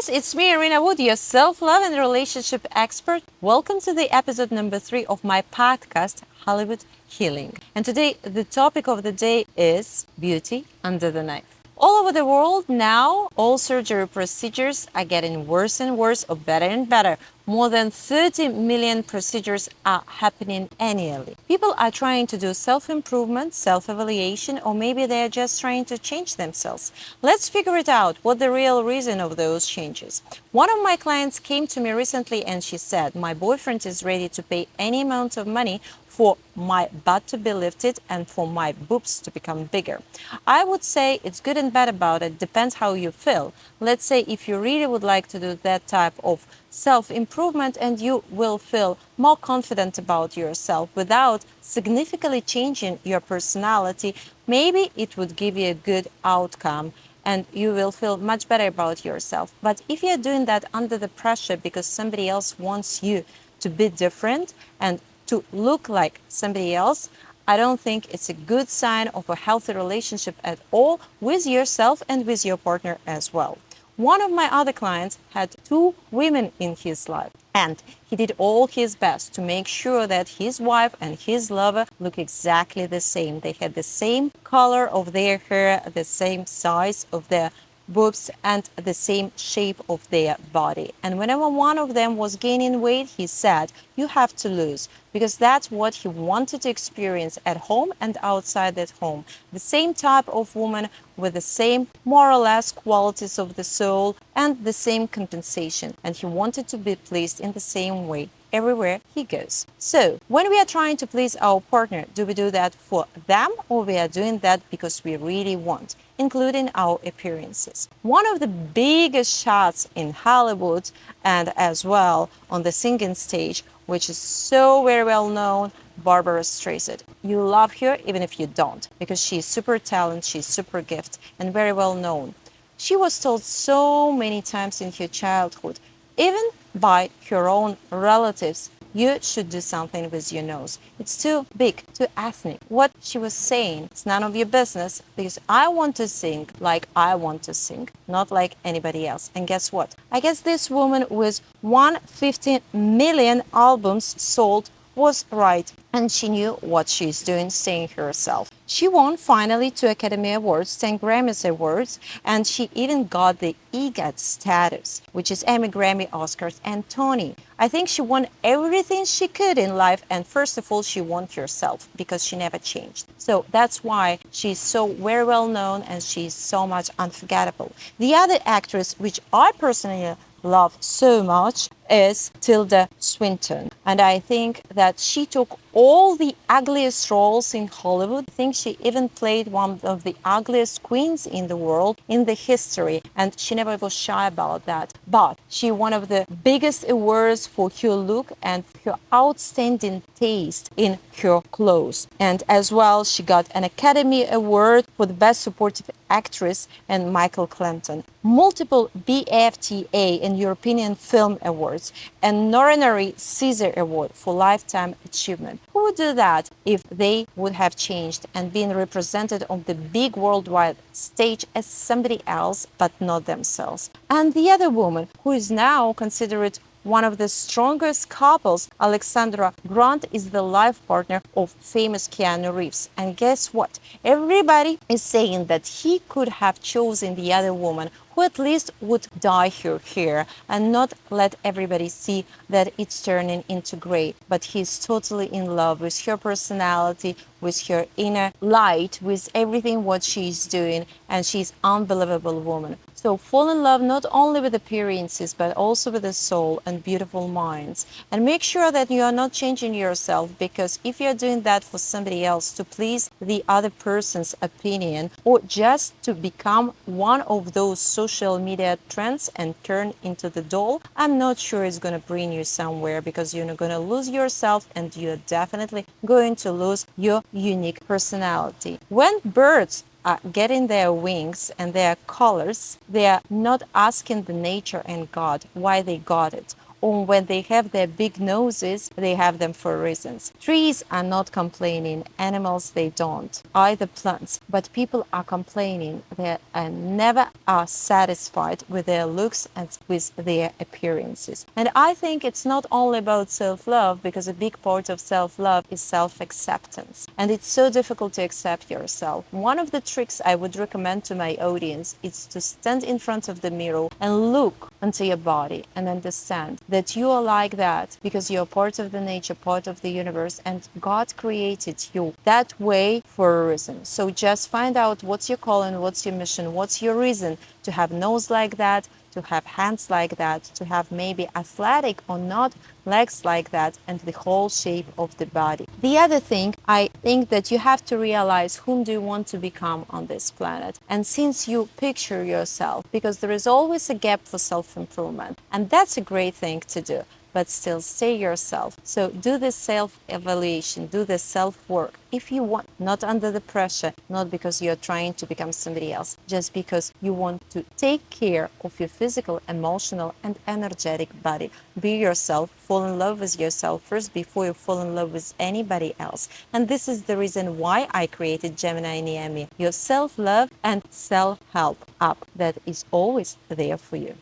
guys, it's me, Iryna Wood, your self-love and relationship expert. Welcome to the episode number 3 of my podcast, Hollywood Healing. And today, the topic of the day is beauty under the knife. All over the world now, all surgery procedures are getting worse and worse or better and better. More than 30 million procedures are happening annually. People are trying to do self-improvement, self-evaluation, or maybe they're just trying to change themselves. Let's figure it out, what the real reason of those changes. One of my clients came to me recently and she said, my boyfriend is ready to pay any amount of money for my butt to be lifted and for my boobs to become bigger. I would say it's good and bad about it, depends how you feel. Let's say if you really would like to do that type of self-improvement and you will feel more confident about yourself without significantly changing your personality, maybe it would give you a good outcome and you will feel much better about yourself. But if you're doing that under the pressure because somebody else wants you to be different and to look like somebody else, I don't think it's a good sign of a healthy relationship at all with yourself and with your partner as well. One of my other clients had 2 women in his life, and he did all his best to make sure that his wife and his lover look exactly the same. They had the same color of their hair, the same size of their boobs, and the same shape of their body. And whenever one of them was gaining weight, he said, you have to lose, because that's what he wanted to experience at home and outside that home. The same type of woman with the same more or less qualities of the soul and the same compensation. And he wanted to be pleased in the same way everywhere he goes. So when we are trying to please our partner, do we do that for them or we are doing that because we really want, including our appearances? One of the biggest shots in Hollywood and as well on the singing stage, which is so very well known, Barbra Streisand. You love her even if you don't, because she's super talented, she's super gifted and very well known. She was told so many times in her childhood, even by her own relatives, you should do something with your nose. It's too big, too ethnic. What she was saying, it's none of your business because I want to sing like I want to sing, not like anybody else. And guess what? I guess this woman with 150 million albums sold was right, and she knew what she's doing, saying herself. She won finally 2 Academy Awards, 10 Grammys Awards, and she even got the EGOT status, which is Emmy, Grammy, Oscars, and Tony. I think she won everything she could in life, and first of all, she won herself because she never changed. So that's why she's so very well known and she's so much unforgettable. The other actress, which I personally love so much, is Tilda Swinton. And I think that she took all the ugliest roles in Hollywood. I think she even played one of the ugliest queens in the world in the history, and she never was shy about that. But she won one of the biggest awards for her look and her outstanding taste in her clothes. And as well, she got an Academy Award for the Best Supportive Actress and Michael Clinton, multiple BAFTA and European Film Awards, and honorary Caesar Award for Lifetime Achievement. Who would do that if they would have changed and been represented on the big worldwide stage as somebody else but not themselves? And the other woman who is now considered one of the strongest couples, Alexandra Grant, is the life partner of famous Keanu Reeves. And guess what? Everybody is saying that he could have chosen the other woman who at least would dye her hair and not let everybody see that it's turning into gray. But he's totally in love with her personality, with her inner light, with everything what she's doing, and she's an unbelievable woman. So fall in love not only with appearances, but also with the soul and beautiful minds. And make sure that you are not changing yourself, because if you're doing that for somebody else to please the other person's opinion, or just to become one of those social media trends and turn into the doll, I'm not sure it's going to bring you somewhere, because you're going to lose yourself and you're definitely going to lose your unique personality. When birds are getting their wings and their colors, they are not asking the nature and God why they got it. or when they have their big noses, they have them for reasons. Trees are not complaining, animals they don't, either plants, but people are complaining. They never are satisfied with their looks and with their appearances. And I think it's not only about self-love, because a big part of self-love is self-acceptance. And it's so difficult to accept yourself. One of the tricks I would recommend to my audience is to stand in front of the mirror and look into your body and understand that you are like that because you're part of the nature, part of the universe, and God created you that way for a reason. So just find out what's your calling, what's your mission, what's your reason to have nose like that, to have hands like that, to have maybe athletic or not legs like that, and the whole shape of the body. The other thing, I think that you have to realize whom do you want to become on this planet. And since you picture yourself, because there is always a gap for self-improvement, and that's a great thing to do, but still stay yourself. So do this self-evaluation, do this self-work if you want, not under the pressure, not because you're trying to become somebody else, just because you want to take care of your physical, emotional, and energetic body. Be yourself, fall in love with yourself first before you fall in love with anybody else. And this is the reason why I created Gemini Niemi, your self-love and self-help app that is always there for you.